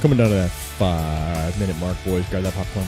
Coming down to that 5-minute mark, boys. Grab that popcorn.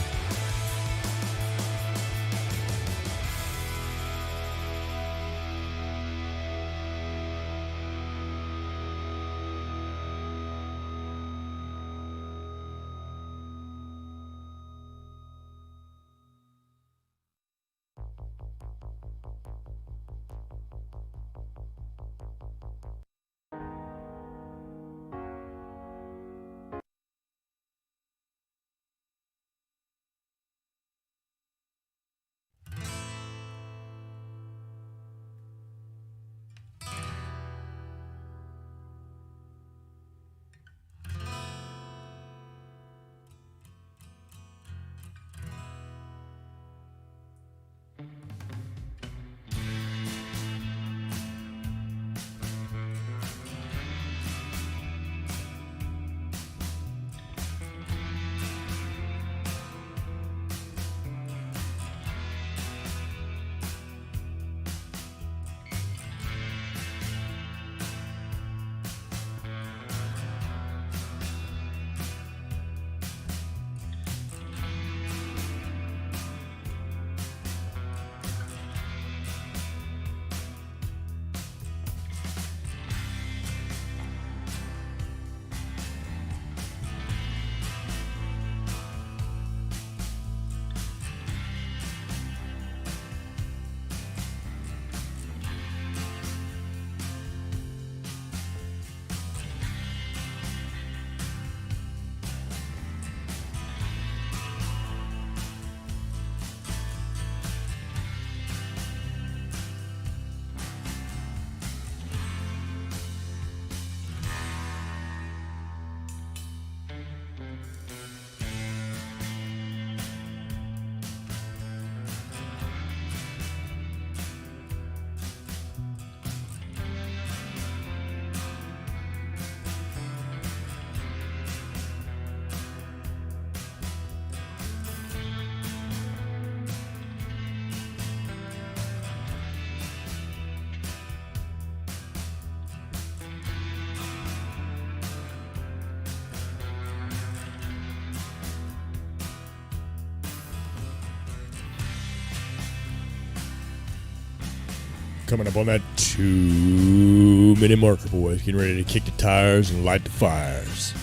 Coming up on that 2-minute marker, boys. Getting ready to kick the tires and light the fires.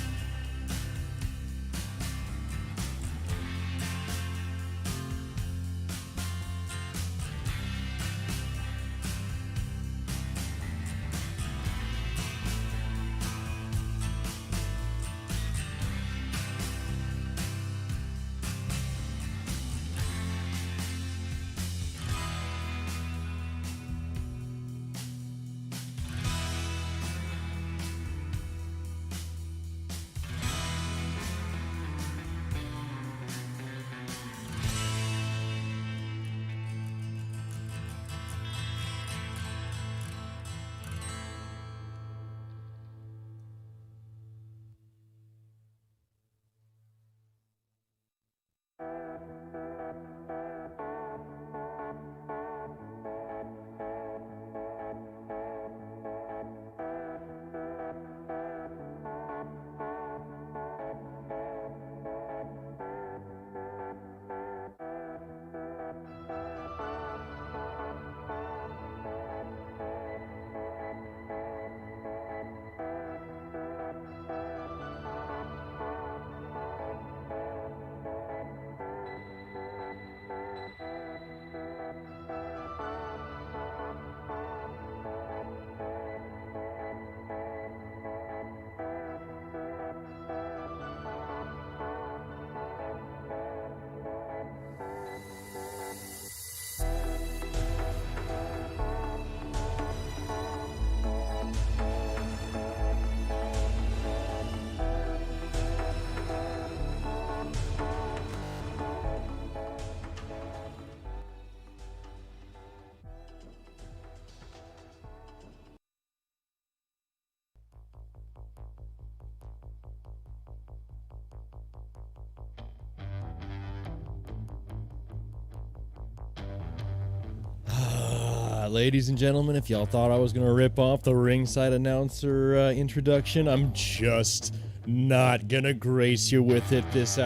Ladies and gentlemen, if y'all thought I was going to rip off the ringside announcer introduction, I'm just not gonna grace you with it this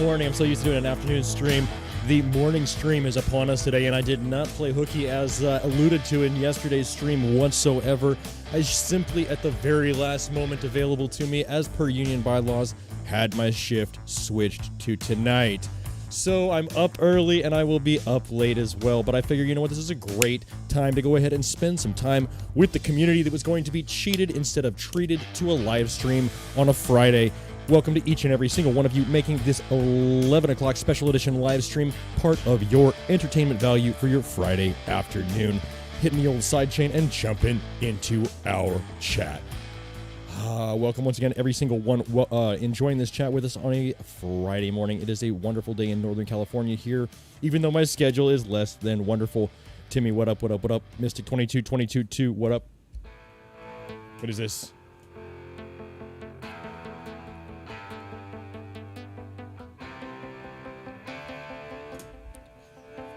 morning. I'm so used to doing an afternoon stream. The morning stream is upon us today, and I did not play hooky as alluded to in yesterday's stream whatsoever. I simply, at the very last moment available to me, as per union bylaws, had my shift switched to tonight. So I'm up early, and I will be up late as well. But I figure, you know what, this is a great time to go ahead and spend some time with the community that was going to be cheated instead of treated to a live stream on a Friday. Welcome to each and every single one of you making this 11 o'clock special edition live stream part of your entertainment value for your Friday afternoon. Hitting the old sidechain and jumping into our chat. Welcome once again, every single one enjoying this chat with us on a Friday morning. It is a wonderful day in Northern California here, even though my schedule is less than wonderful. Timmy, what up, what up, what up? Mystic 2222, what up? What is this?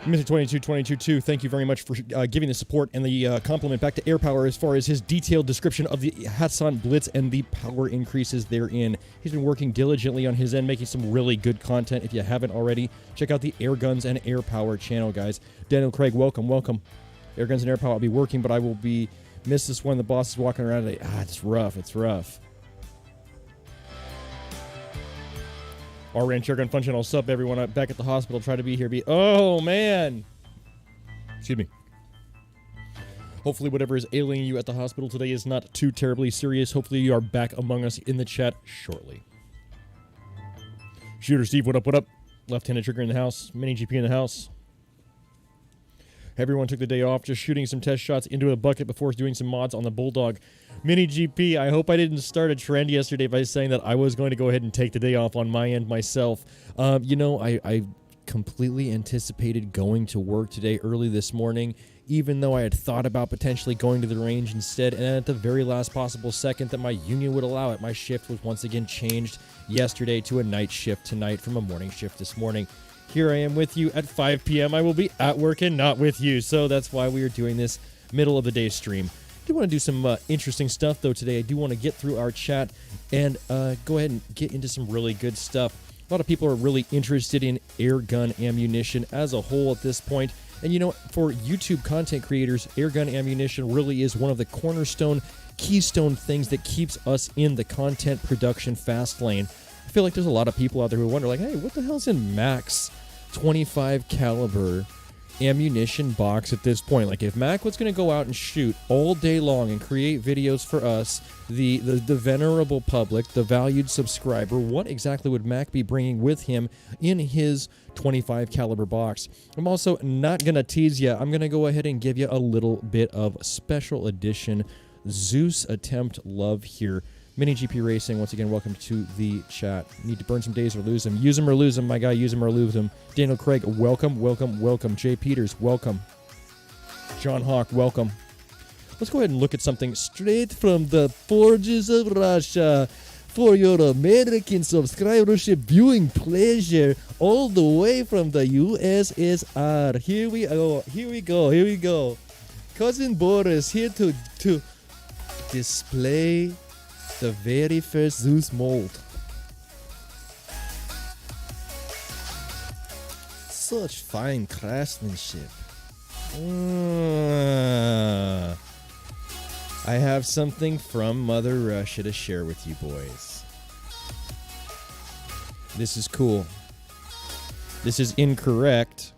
Mr. 22222, thank you very much for giving the support and the compliment back to AirPower as far as his detailed description of the Hatsan Blitz and the power increases therein. He's been working diligently on his end, making some really good content. If you haven't already, check out the Airguns and AirPower channel, guys. Daniel Craig, welcome, welcome. Airguns and AirPower, I'll be working, but I will be miss this one. The boss is walking around today. It's rough, it's rough. R-Ranch Airgun Function, I'll sup everyone. I'm back at the hospital, try to be here. Oh, man. Excuse me. Hopefully whatever is ailing you at the hospital today is not too terribly serious. Hopefully you are back among us in the chat shortly. Shooter Steve, what up, what up? Left-handed trigger in the house. Mini GP in the house. Everyone took the day off, just shooting some test shots into a bucket before doing some mods on the Bulldog. Mini GP, I hope I didn't start a trend yesterday by saying that I was going to go ahead and take the day off on my end myself. You know, I completely anticipated going to work today early this morning, even though I had thought about potentially going to the range instead. And at the very last possible second that my union would allow it, my shift was once again changed yesterday to a night shift tonight from a morning shift this morning. Here I am with you at 5 p.m. I will be at work and not with you, so that's why we are doing this middle of the day stream. I do want to do some interesting stuff, though, today. I do want to get through our chat and go ahead and get into some really good stuff. A lot of people are really interested in airgun ammunition as a whole at this point. And, you know, for YouTube content creators, airgun ammunition really is one of the cornerstone, keystone things that keeps us in the content production fast lane. I feel like there's a lot of people out there who wonder, like, hey, what the hell's in Mac's 25 caliber ammunition box at this point? Like, if Mac was going to go out and shoot all day long and create videos for us, the venerable public, the valued subscriber, what exactly would Mac be bringing with him in his 25 caliber box? I'm also not going to tease you. I'm going to go ahead and give you a little bit of special edition Zeus attempt love here. Mini GP Racing, once again, welcome to the chat. Need to burn some days or lose them. Use them or lose them, my guy. Use them or lose them. Daniel Craig, welcome, welcome, welcome. Jay Peters, welcome. John Hawk, welcome. Let's go ahead and look at something straight from the forges of Russia for your American subscribership viewing pleasure all the way from the USSR. Here we go, here we go, here we go. Cousin Boris here to display the very first Zeus mold. Such fine craftsmanship. I have something from Mother Russia to share with you boys. This is cool. This is incorrect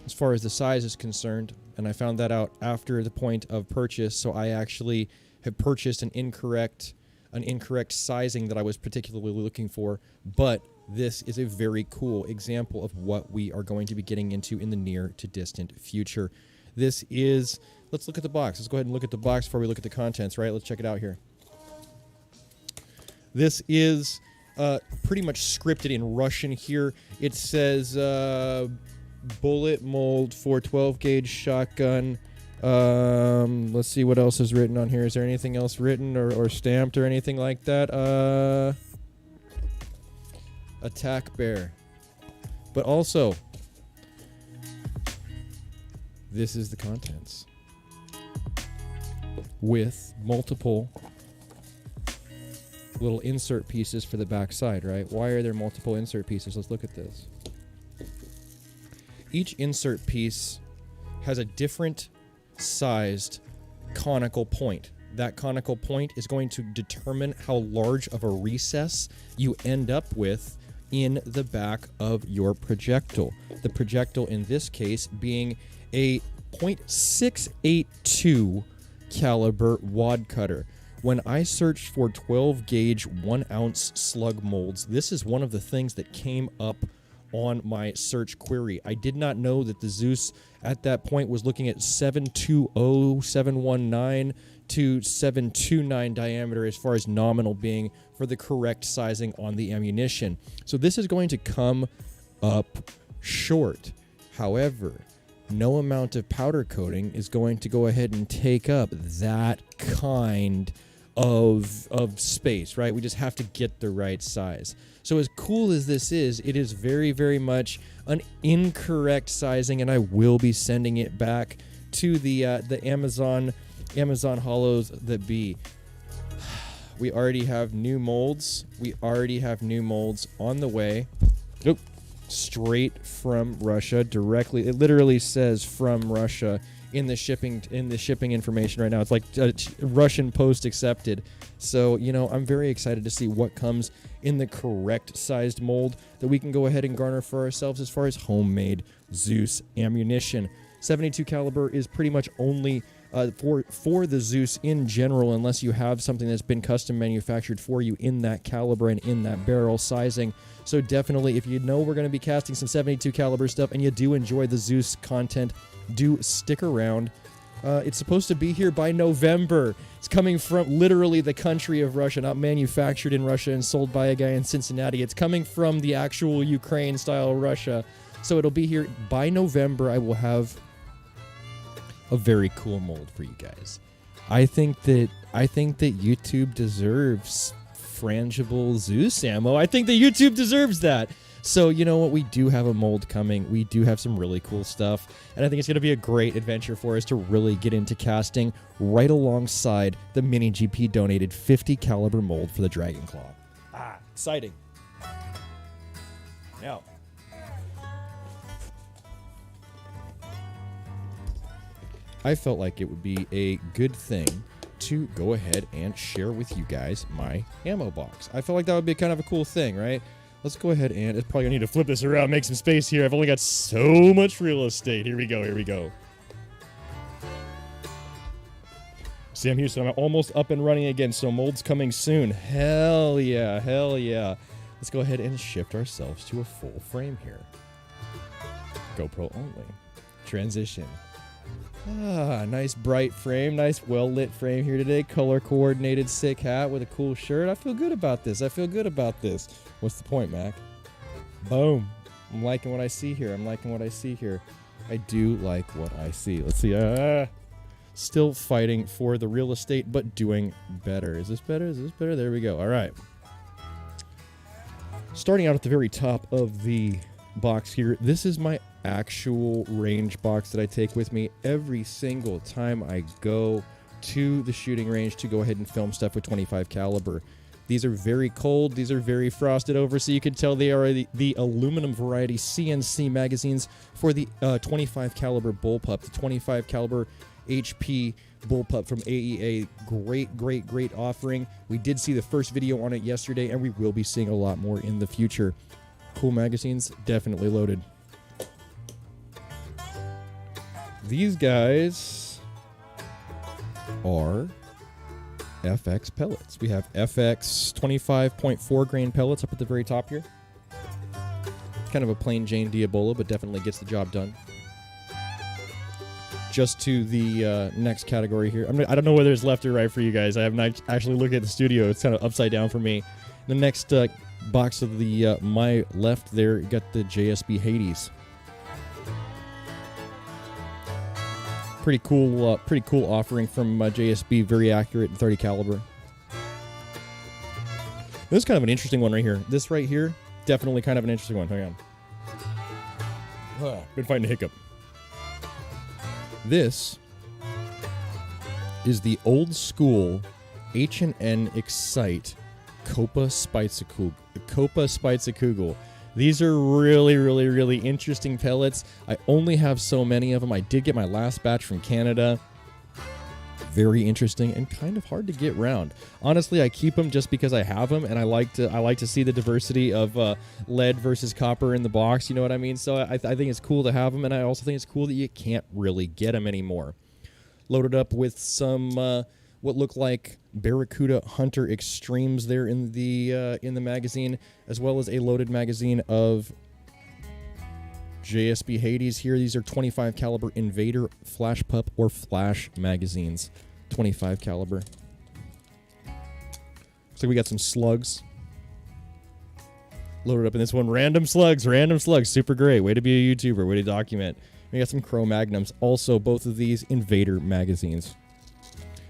as far as the size is concerned, and I found that out after the point of purchase, so I actually have purchased an incorrect sizing that I was particularly looking for, but this is a very cool example of what we are going to be getting into in the near to distant future. This is, let's look at the box. Let's go ahead and look at the box before we look at the contents, right? Let's check it out here. This is pretty much scripted in Russian here. It says bullet mold for 12 gauge shotgun. Let's see what else is written on here. Is there anything else written or stamped or anything like that? Attack bear. But also, this is the contents. With multiple little insert pieces for the back side, right? Why are there multiple insert pieces? Let's look at this. Each insert piece has a different sized conical point. That conical point is going to determine how large of a recess you end up with in the back of your projectile. The projectile in this case being a .682 caliber wad cutter. When I searched for 12 gauge 1 ounce slug molds, this is one of the things that came up on my search query. I did not know that the Zeus at that point was looking at 720, 719 to 729 diameter as far as nominal being for the correct sizing on the ammunition. So this is going to come up short. However, no amount of powder coating is going to go ahead and take up that kind of space, right? We just have to get the right size. So as cool as this is, it is very, very much an incorrect sizing, and I will be sending it back to the Amazon Hollows that be. We already have new molds. We already have new molds on the way. Nope. Straight from Russia, directly. It literally says from Russia in the shipping information right now. It's like Russian post accepted. So, you know, I'm very excited to see what comes in the correct sized mold that we can go ahead and garner for ourselves as far as homemade Zeus ammunition. 72 caliber is pretty much only for the Zeus in general, unless you have something that's been custom manufactured for you in that caliber and in that barrel sizing. So definitely, if you know we're going to be casting some 72 caliber stuff and you do enjoy the Zeus content, do stick around. It's supposed to be here by November. It's coming from literally the country of Russia, not manufactured in Russia and sold by a guy in Cincinnati. It's coming from the actual Ukraine-style Russia. So it'll be here by November. I will have a very cool mold for you guys. I think that YouTube deserves frangible Zeus ammo. I think that YouTube deserves that. So, you know what? We do have a mold coming. We do have some really cool stuff. And I think it's going to be a great adventure for us to really get into casting right alongside the Mini GP donated 50 caliber mold for the Dragon Claw. Exciting. Now, I felt like it would be a good thing to go ahead and share with you guys my ammo box. I felt like that would be kind of a cool thing, right? Let's go ahead and it's probably gonna need to flip this around, make some space here. I've only got so much real estate. Here we go, here we go. Sam Houston, I'm almost up and running again, so mold's coming soon. Hell yeah, hell yeah. Let's go ahead and shift ourselves to a full frame here. GoPro only. Transition. Nice bright frame, nice well-lit frame here today. Color-coordinated sick hat with a cool shirt. I feel good about this. I feel good about this. What's the point, Mac? Boom. I'm liking what I see here. I'm liking what I see here. I do like what I see. Let's see. Still fighting for the real estate, but doing better. Is this better? Is this better? There we go. All right. Starting out at the very top of the box here, this is my actual range box that I take with me every single time I go to the shooting range to go ahead and film stuff with 25 caliber. These are very cold. These are very frosted over, so you can tell they are the aluminum variety CNC magazines for the 25 caliber bullpup, the 25 caliber HP bullpup from AEA. Great offering. We did see the first video on it yesterday, and we will be seeing a lot more in the future. Cool magazines, definitely loaded. These guys are FX pellets. We have FX 25.4 grain pellets up at the very top here. Kind of a plain Jane Diabola, but definitely gets the job done. Just to the next category here. I don't know whether it's left or right for you guys. I have not actually looked at the studio. It's kind of upside down for me. The next box of the my left there, you got the JSB Hades. Pretty cool offering from JSB. Very accurate and 30 caliber. This is kind of an interesting one right here. This right here, definitely kind of an interesting one. Hang on. Been fighting a hiccup. This is the old school H&N Excite Copa Spitzekugel. These are really, really, really interesting pellets. I only have so many of them. I did get my last batch from Canada. Very interesting and kind of hard to get round. Honestly, I keep them just because I have them, and I like to see the diversity of lead versus copper in the box. You know what I mean? So I think it's cool to have them, and I also think it's cool that you can't really get them anymore. Loaded up with some what look like Barracuda Hunter Extremes there in the magazine, as well as a loaded magazine of JSB Hades here. These are 25 caliber Invader, Flash Pup, or Flash magazines. 25 caliber. Looks like we got some slugs. Loaded up in this one. Random slugs. Super great. Way to be a YouTuber. Way to document. We got some Crow Magnums. Also, both of these Invader magazines.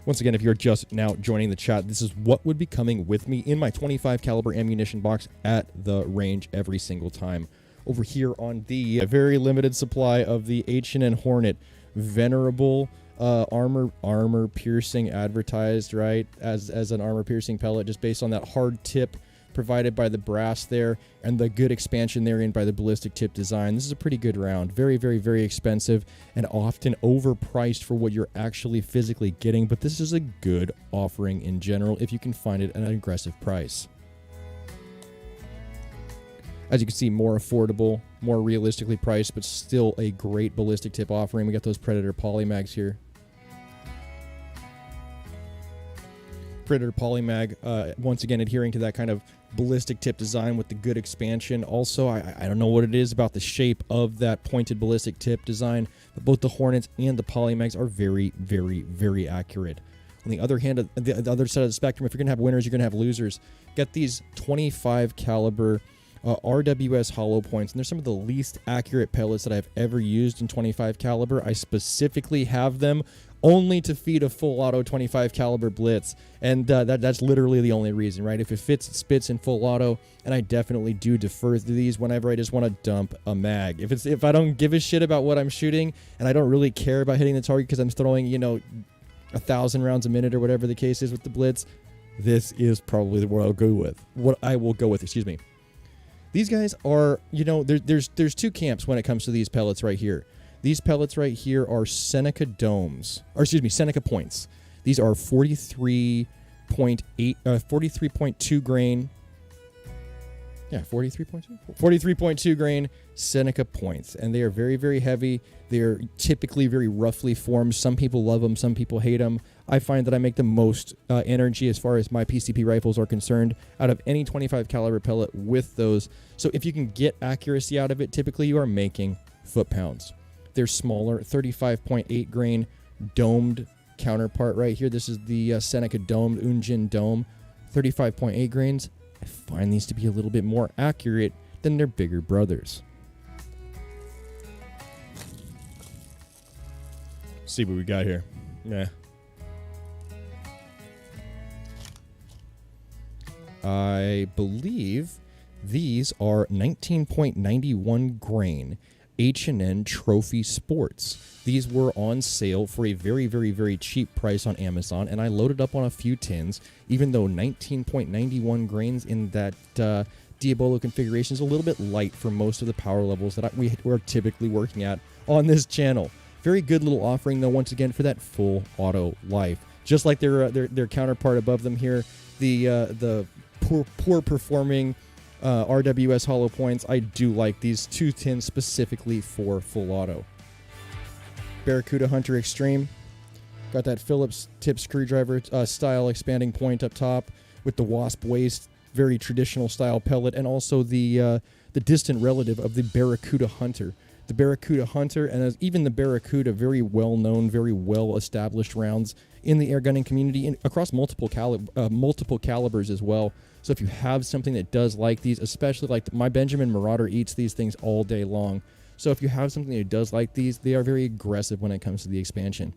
Once again, if you're just now joining the chat, this is what would be coming with me in my 25 caliber ammunition box at the range every single time. Over here on the very limited supply of the H&N Hornet, venerable armor piercing, advertised right as an armor piercing pellet, just based on that hard tip provided by the brass there and the good expansion therein by the ballistic tip design. This is a pretty good round. Very, very, very expensive and often overpriced for what you're actually physically getting, but this is a good offering in general if you can find it at an aggressive price. As you can see, more affordable, more realistically priced, but still a great ballistic tip offering. We got those Predator Polymags here. Predator Polymag, once again, adhering to that kind of ballistic tip design with the good expansion. Also, I don't know what it is about the shape of that pointed ballistic tip design, but both the Hornets and the Polymags are very, very, very accurate. On the other hand, the other side of the spectrum, if you're going to have winners, you're going to have losers. Get these 25 caliber RWS hollow points, and they're some of the least accurate pellets that I've ever used in 25 caliber. I specifically have them only to feed a full auto 25 caliber blitz, and that's literally the only reason, right? If it fits, it spits in full auto, and I definitely do defer to these whenever I just want to dump a mag. If I don't give a shit about what I'm shooting, and I don't really care about hitting the target because I'm throwing 1,000 rounds a minute or whatever the case is with the blitz, this is probably what I'll go with. What I will go with, excuse me. These guys are, there's two camps when it comes to these pellets right here. These pellets right here are Seneca points. These are 43.2 grain. Yeah, 43.2 grain Seneca points. And they are very, very heavy. They're typically very roughly formed. Some people love them. Some people hate them. I find that I make the most energy as far as my PCP rifles are concerned out of any 25 caliber pellet with those. So if you can get accuracy out of it, typically you are making foot-pounds. They're smaller, 35.8 grain domed counterpart right here. This is the Seneca domed, Unjin dome, 35.8 grains. I find these to be a little bit more accurate than their bigger brothers. See what we got here. Yeah. I believe these are 19.91 grain H&N Trophy Sports. These were on sale for a very, very, very cheap price on Amazon, and I loaded up on a few tins, even though 19.91 grains in that Diabolo configuration is a little bit light for most of the power levels that we're typically working at on this channel. Very good little offering, though, once again, for that full auto life. Just like their counterpart above them here, the poor performing RWS hollow points. I do like these two tins specifically for full auto. Barracuda Hunter Extreme. Got that Phillips tip screwdriver style expanding point up top with the wasp waist, very traditional style pellet, and also the distant relative of the Barracuda Hunter. The Barracuda Hunter and even the Barracuda, very well known, very well established rounds in the airgunning community and across multiple calibers as well. So if you have something that does like these, especially like my Benjamin Marauder eats these things all day long. So if you have something that does like these, they are very aggressive when it comes to the expansion.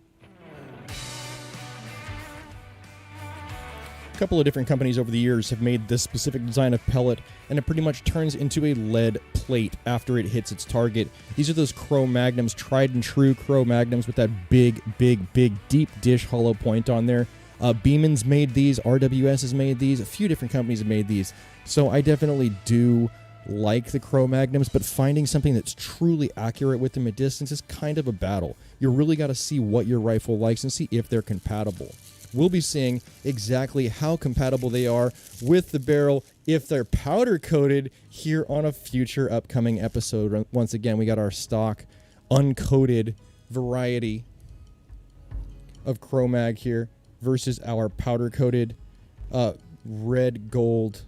A couple of different companies over the years have made this specific design of pellet, and it pretty much turns into a lead plate after it hits its target. These are those Crow Magnums, tried and true Crow Magnums with that big, big, big deep dish hollow point on there. Beeman's made these, RWS has made these, a few different companies have made these. So I definitely do like the Cro-Magnums, but finding something that's truly accurate with them at distance is kind of a battle. You really got to see what your rifle likes and see if they're compatible. We'll be seeing exactly how compatible they are with the barrel if they're powder coated here on a future upcoming episode. Once again, we got our stock uncoated variety of Cro-Mag here versus our powder coated red gold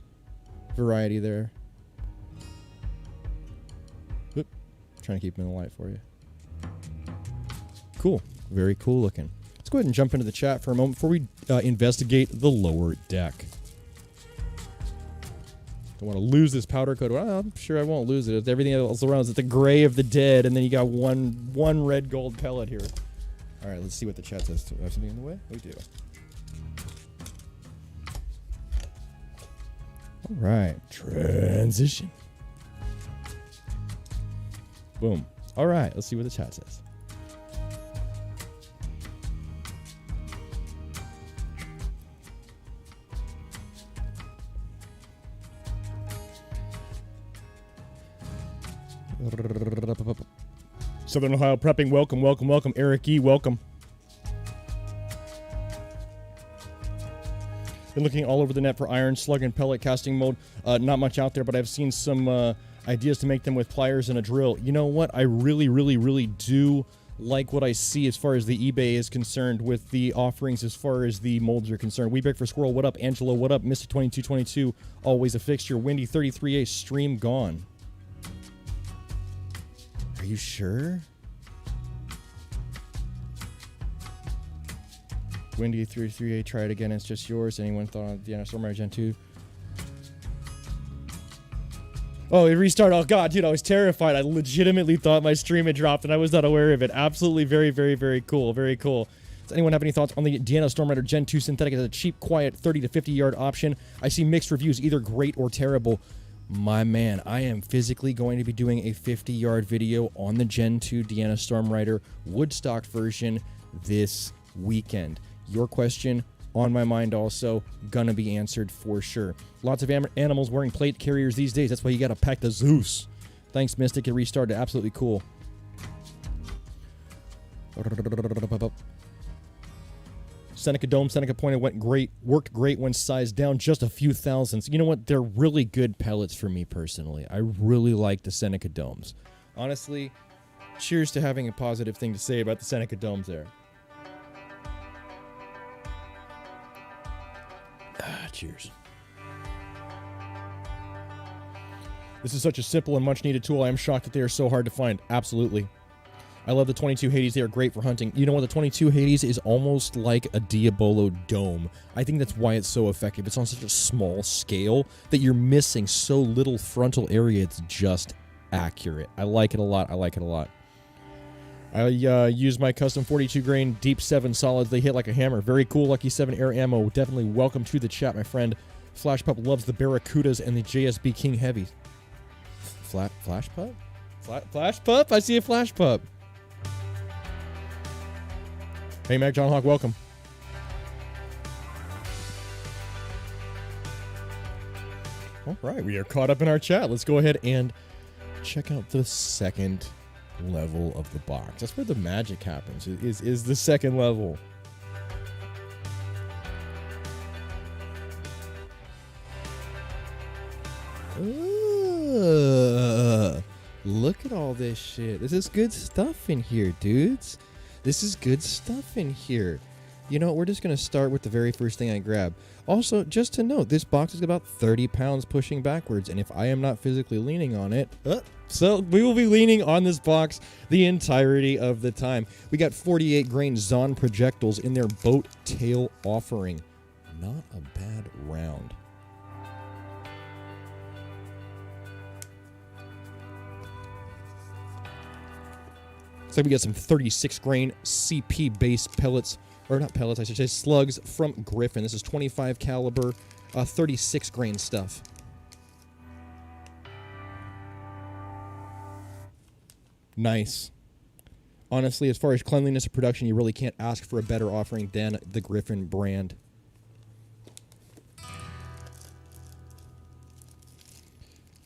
variety there. Oop, trying to keep them in the light for you. Cool, very cool looking. Let's go ahead and jump into the chat for a moment before we investigate the lower deck. Don't want to lose this powder coat. Well, I'm sure I won't lose it. Everything else around is the gray of the dead, and then you got one red gold pellet here. All right, let's see what the chat says. Do I have something in the way? We do. All right, transition. Boom. All right, let's see what the chat says. Southern Ohio Prepping, welcome, welcome, welcome. Eric E., welcome. Been looking all over the net for iron, slug, and pellet casting mode. Not much out there, but I've seen some ideas to make them with pliers and a drill. You know what? I really, really, really do like what I see as far as the eBay is concerned with the offerings as far as the molds are concerned. We Beg for Squirrel, what up? Angelo, what up? Mr. 2222, always a fixture. Windy 33A, stream gone. Are you sure? Windy 33A, try it again. It's just yours. Anyone thought on the Storm Gen 2? Oh, it restarted. Oh, God, dude, I was terrified. I legitimately thought my stream had dropped, and I was not aware of it. Absolutely very, very, very cool. Very cool. Does anyone have any thoughts on the Deanna Stormrider Gen 2 Synthetic as a cheap, quiet 30 to 50 yard option? I see mixed reviews, either great or terrible. My man, I am physically going to be doing a 50-yard video on the Gen 2 Deanna Stormrider Woodstock version this weekend. Your question on my mind also gonna be answered for sure. Lots of animals wearing plate carriers these days. That's why you gotta pack the Zeus. Thanks, Mystic. It restarted. Absolutely cool. Seneca Dome, Seneca Point worked great when sized down just a few thousandths. You know what? They're really good pellets for me personally. I really like the Seneca Domes. Honestly, cheers to having a positive thing to say about the Seneca Domes there. Cheers. This is such a simple and much needed tool. I am shocked that they are so hard to find. Absolutely. I love the 22 Hades. They are great for hunting. You know what? The 22 Hades is almost like a Diabolo dome. I think that's why it's so effective. It's on such a small scale that you're missing so little frontal area. It's just accurate. I like it a lot. I like it a lot. I use my custom 42 grain Deep 7 solids. They hit like a hammer. Very cool. Lucky 7 air ammo. Definitely welcome to the chat, my friend. Flash Pup loves the Barracudas and the JSB King Heavy. Flash Pup? Flash Pup? I see a Flash Pup. Hey, Mac John Hawk, welcome. All right, we are caught up in our chat. Let's go ahead and check out the second level of the box. That's where the magic happens, is the second level. Look at all this shit. This is good stuff in here, dudes. This is good stuff in here. You know what? We're just going to start with the very first thing I grab. Also, just to note, this box is about 30 pounds pushing backwards, and if I am not physically leaning on it, so we will be leaning on this box the entirety of the time. We got 48 grain Zon projectiles in their boat tail offering. Not a bad round. So we got some 36 grain CP base pellets, or not pellets, I should say slugs from Griffin. This is 25 caliber, 36 grain stuff. Nice. Honestly, as far as cleanliness of production, you really can't ask for a better offering than the Griffin brand.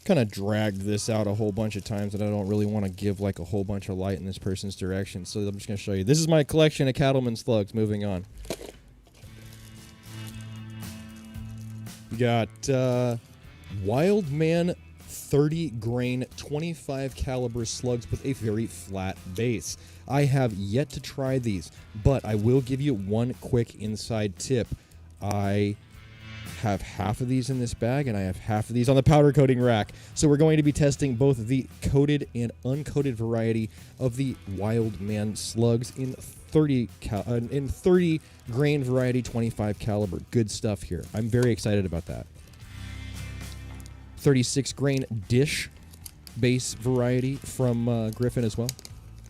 Kind of dragged this out a whole bunch of times, and I don't really want to give like a whole bunch of light in this person's direction, so I'm just going to show you. This is my collection of cattleman slugs. Moving on. We got Wild Man 30 grain 25 caliber slugs with a very flat base. I have yet to try these, but I will give you one quick inside tip. I have half of these in this bag, and I have half of these on the powder coating rack. So we're going to be testing both the coated and uncoated variety of the Wild Man slugs in 30 grain variety 25 caliber. Good stuff here. I'm very excited about that. 36 grain dish base variety from Griffin as well.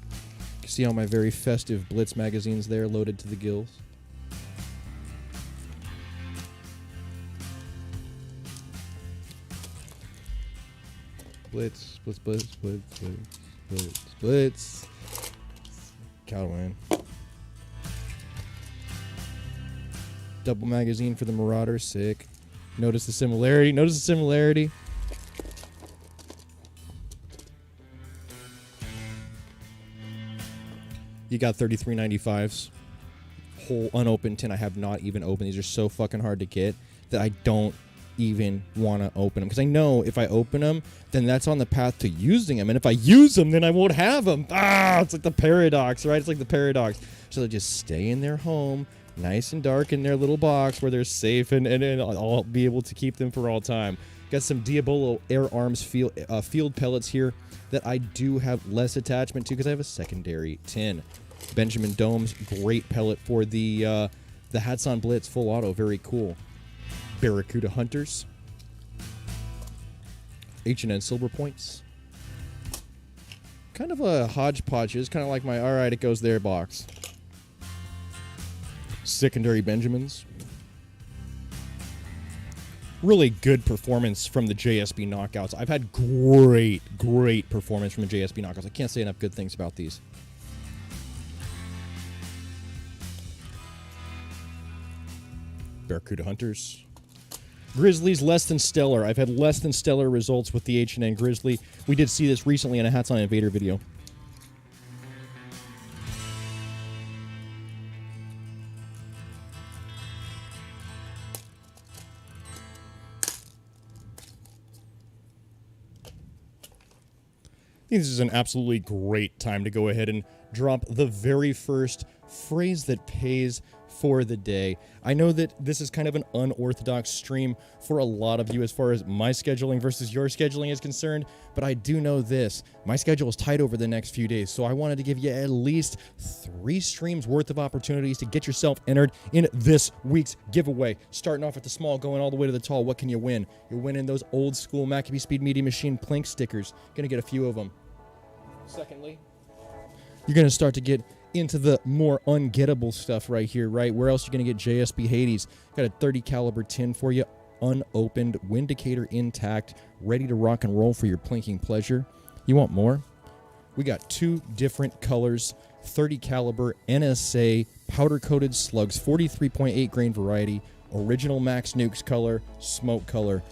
You can see all my very festive Blitz magazines there loaded to the gills. Blitz, Blitz, Blitz, Blitz, Blitz, Blitz, Blitz. Cattleman. Double magazine for the Marauder, sick. Notice the similarity. Notice the similarity. You got 33.95s. Whole unopened tin. I have not even opened. These are so fucking hard to get that I don't even want to open them, because I know if I open them, then that's on the path to using them, and if I use them, then I won't have them. It's like the paradox, right? It's like the paradox. So they just stay in their home, nice and dark in their little box where they're safe, and I'll be able to keep them for all time. Got some Diabolo Air Arms field pellets here that I do have less attachment to because I have a secondary tin. Benjamin Domes, great pellet for the Hatsan Blitz full auto, very cool. Barracuda Hunters, H&N Silver Points. Kind of a hodgepodge. It's kind of like my alright, it goes there box. Secondary Benjamins. Really good performance from the JSB knockouts. I've had great performance from the JSB knockouts. I can't say enough good things about these. Barracuda Hunters. Grizzlies, less than stellar. I've had less than stellar results with the H&N Grizzly. We did see this recently in a Hats on Invader video. I think this is an absolutely great time to go ahead and drop the very first phrase that pays for the day. I know that this is kind of an unorthodox stream for a lot of you as far as my scheduling versus your scheduling is concerned, but I do know this. My schedule is tight over the next few days, so I wanted to give you at least 3 streams worth of opportunities to get yourself entered in this week's giveaway. Starting off at the small, going all the way to the tall. What can you win? You're winning those old school MACABESPEED Media Machine Plink stickers. Gonna get a few of them. Secondly, you're gonna start to get into the more ungettable stuff right here, right? Where else are you going to get JSB Hades? Got a 30 caliber tin for you, unopened, Windicator intact, ready to rock and roll for your plinking pleasure. You want more? We got 2 different colors, 30 caliber NSA powder coated slugs, 43.8 grain variety, original Max Nukes color, smoke color.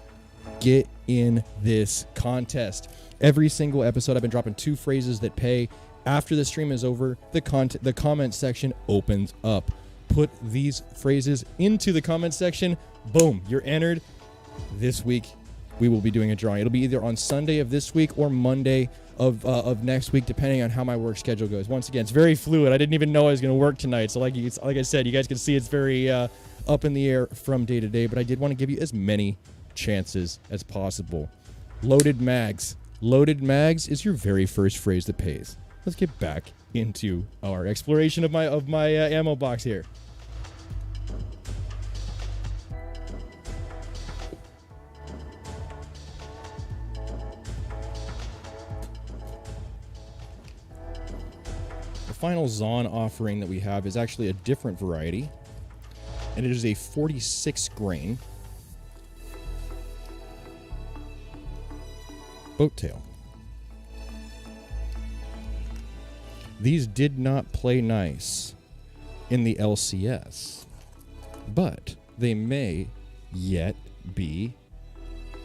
Get in this contest. Every single episode I've been dropping 2 phrases that pay. After the stream is over, the comment section opens up. Put these phrases into the comment section. Boom, you're entered. This week, we will be doing a drawing. It'll be either on Sunday of this week or Monday of next week, depending on how my work schedule goes. Once again, it's very fluid. I didn't even know I was going to work tonight. So like I said, you guys can see it's very up in the air from day to day. But I did want to give you as many chances as possible. Loaded mags. Loaded mags is your very first phrase that pays. Let's get back into our exploration of my ammo box here. The final Zon offering that we have is actually a different variety, and it is a 46 grain boat tail. These did not play nice in the LCS, but they may yet be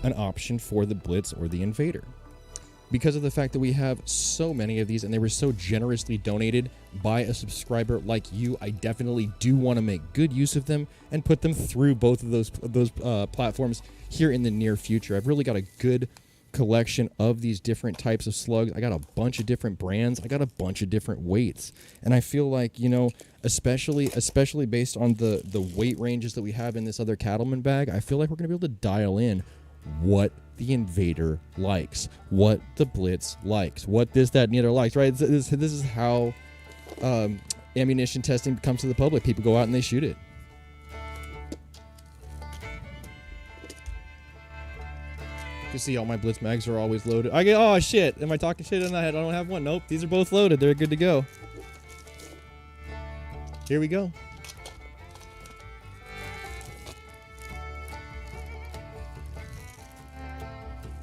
an option for the Blitz or the Invader. Because of the fact that we have so many of these and they were so generously donated by a subscriber like you, I definitely do want to make good use of them and put them through both of those platforms here in the near future. I've really got a good collection of these different types of slugs. I got a bunch of different brands. I got a bunch of different weights. And I feel like, you know, especially based on the weight ranges that we have in this other Cattleman bag, I feel like we're going to be able to dial in what the Invader likes, what the Blitz likes, what this, that, and the other likes, right? This is how ammunition testing comes to the public. People go out and they shoot it. You see all my Blitz mags are always loaded. I get, oh shit, am I talking shit in that head? I don't have one. Nope, these are both loaded. They're good to go. Here we go.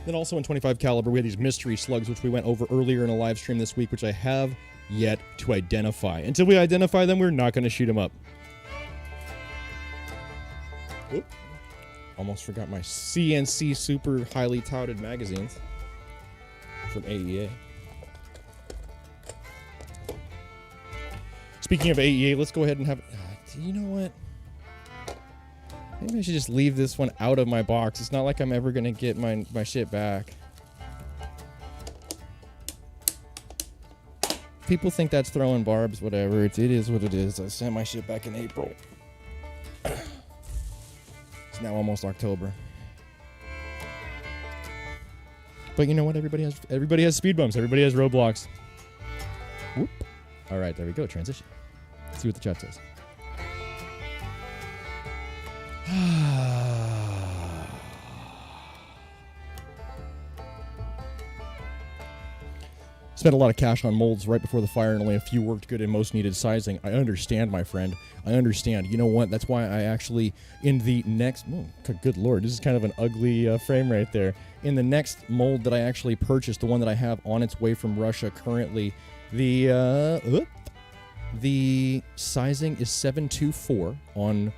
Then also in 25 caliber, we had these mystery slugs, which we went over earlier in a live stream this week, which I have yet to identify. Until we identify them, we're not going to shoot them up. Oop. Almost forgot my CNC super highly touted magazines from AEA. Speaking of AEA, let's go ahead and have... you know what? Maybe I should just leave this one out of my box. It's not like I'm ever going to get my shit back. People think that's throwing barbs, whatever. It is what it is. I sent my shit back in April. It's now almost October. But you know what? Everybody has speed bumps. Everybody has roadblocks. Whoop. All right, there we go. Transition. Let's see what the chat says. Spent a lot of cash on molds right before the fire and only a few worked good in most needed sizing. I understand, my friend. I understand. You know what? That's why I actually, in the next... Oh, good lord. This is kind of an ugly frame right there. In the next mold that I actually purchased, the one that I have on its way from Russia currently, the sizing is 724 on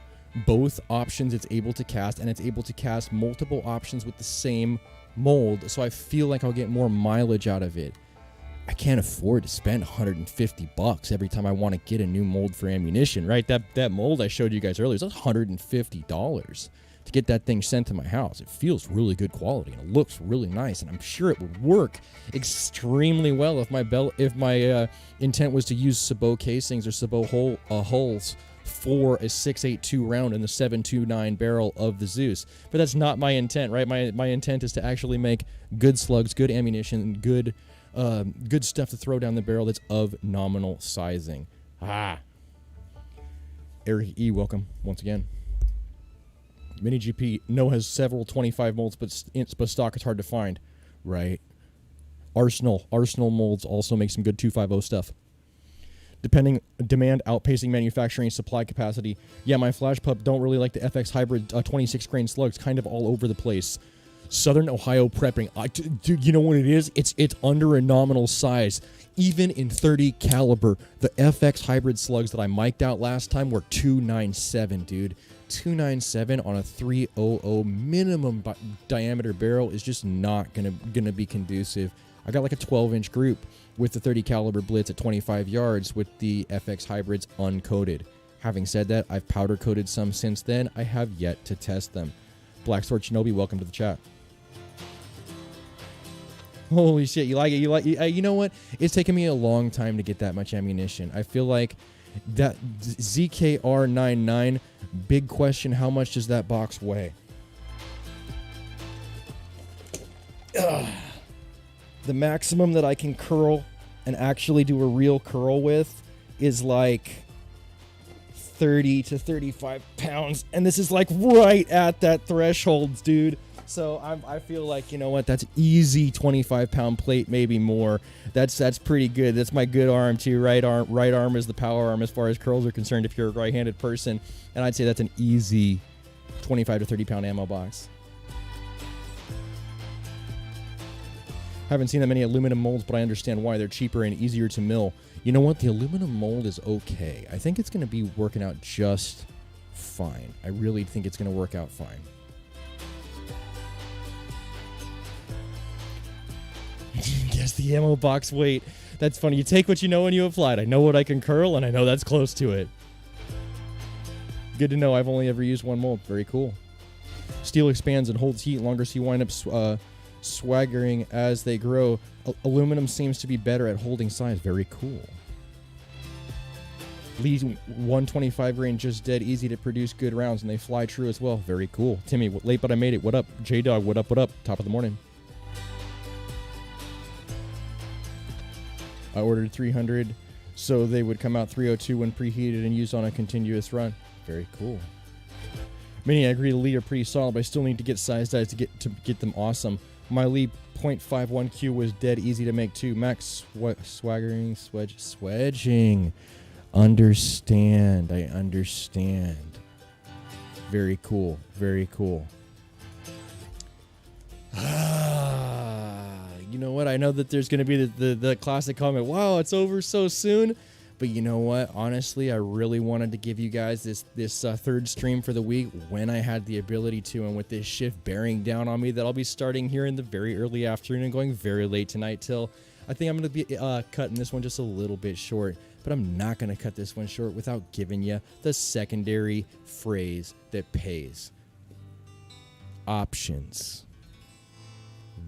both options. It's able to cast, and it's able to cast multiple options with the same mold, so I feel like I'll get more mileage out of it. I can't afford to spend $150 every time I want to get a new mold for ammunition, right? That mold I showed you guys earlier is $150 to get that thing sent to my house. It feels really good quality and it looks really nice, and I'm sure it would work extremely well if my intent was to use sabot casings or sabot hulls for a 6.82 round in the 7.29 barrel of the Zeus. But that's not my intent, right? My intent is to actually make good slugs, good ammunition, and good stuff to throw down the barrel that's of nominal sizing. Eric E, welcome once again. Mini GP, no, has several 25 molds, but stock is hard to find. Right. Arsenal molds also make some good 250 stuff. Demand outpacing manufacturing supply capacity. Yeah, my Flash Pup don't really like the FX Hybrid 26 grain slugs, kind of all over the place. Southern Ohio prepping. Dude, you know what it is? It's under a nominal size. Even in 30 caliber, the FX Hybrid slugs that I mic'd out last time were 297, dude. 297 on a 300 minimum diameter barrel is just not gonna be conducive. I got like a 12-inch group with the 30 caliber Blitz at 25 yards with the FX Hybrids uncoated. Having said that, I've powder coated some since then. I have yet to test them. Black Sword Shinobi, welcome to the chat. Holy shit, you like it? You know what? It's taken me a long time to get that much ammunition. I feel like that ZKR99, big question, how much does that box weigh? Ugh. The maximum that I can curl and actually do a real curl with is like 30 to 35 pounds. And this is like right at that threshold, dude. So I feel like, you know what, that's easy 25-pound plate, maybe more. That's pretty good. That's my good arm too. Right arm is the power arm as far as curls are concerned if you're a right-handed person. And I'd say that's an easy 25 to 30-pound ammo box. Haven't seen that many aluminum molds, but I understand why. They're cheaper and easier to mill. You know what? The aluminum mold is okay. I think it's going to be working out just fine. I really think it's going to work out fine. Guess the ammo box weight. That's funny. You take what you know when you apply it. I know what I can curl, and I know that's close to it. Good to know. I've only ever used one mold. Very cool. Steel expands and holds heat longer, so you wind up swaggering as they grow. Aluminum seems to be better at holding size. Very cool. Lee's 125 grain just dead easy to produce good rounds, and they fly true as well. Very cool. Timmy, late but I made it. What up? J-Dog, what up, what up? Top of the morning. I ordered 300 so they would come out 302 when preheated and used on a continuous run. Very cool. Many, I agree the Lee are pretty solid, but I still need to get size dies to get them awesome. My Lee .51Q was dead easy to make too. Max swaggering, swedging. Understand. I understand. Very cool. Very cool. You know what? I know that there's going to be the classic comment, wow, it's over so soon. But you know what? Honestly, I really wanted to give you guys this third stream for the week when I had the ability to. And with this shift bearing down on me that I'll be starting here in the very early afternoon and going very late tonight till I think I'm going to be cutting this one just a little bit short. But I'm not going to cut this one short without giving you the secondary phrase that pays. Options.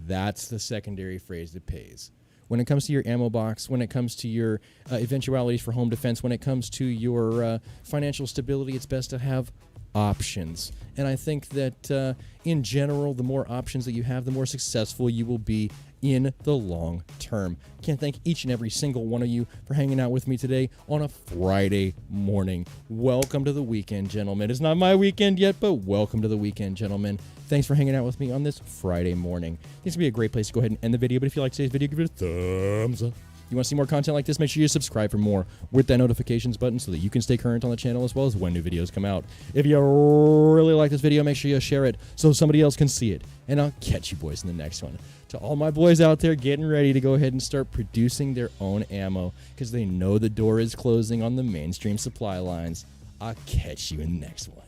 That's the secondary phrase that pays. When it comes to your ammo box, when it comes to your eventualities for home defense, when it comes to your financial stability, it's best to have options. And I think that in general, the more options that you have, the more successful you will be in the long term. Can't thank each and every single one of you for hanging out with me today on a Friday morning. Welcome to the weekend, gentlemen. It's not my weekend yet, but welcome to the weekend, gentlemen. Thanks for hanging out with me on this Friday morning. This would be a great place to go ahead and end the video, but if you like today's video, give it a thumbs up. You want to see more content like this, make sure you subscribe for more with that notifications button so that you can stay current on the channel as well as when new videos come out. If you really like this video, make sure you share it so somebody else can see it. And I'll catch you boys in the next one. To all my boys out there getting ready to go ahead and start producing their own ammo because they know the door is closing on the mainstream supply lines, I'll catch you in the next one.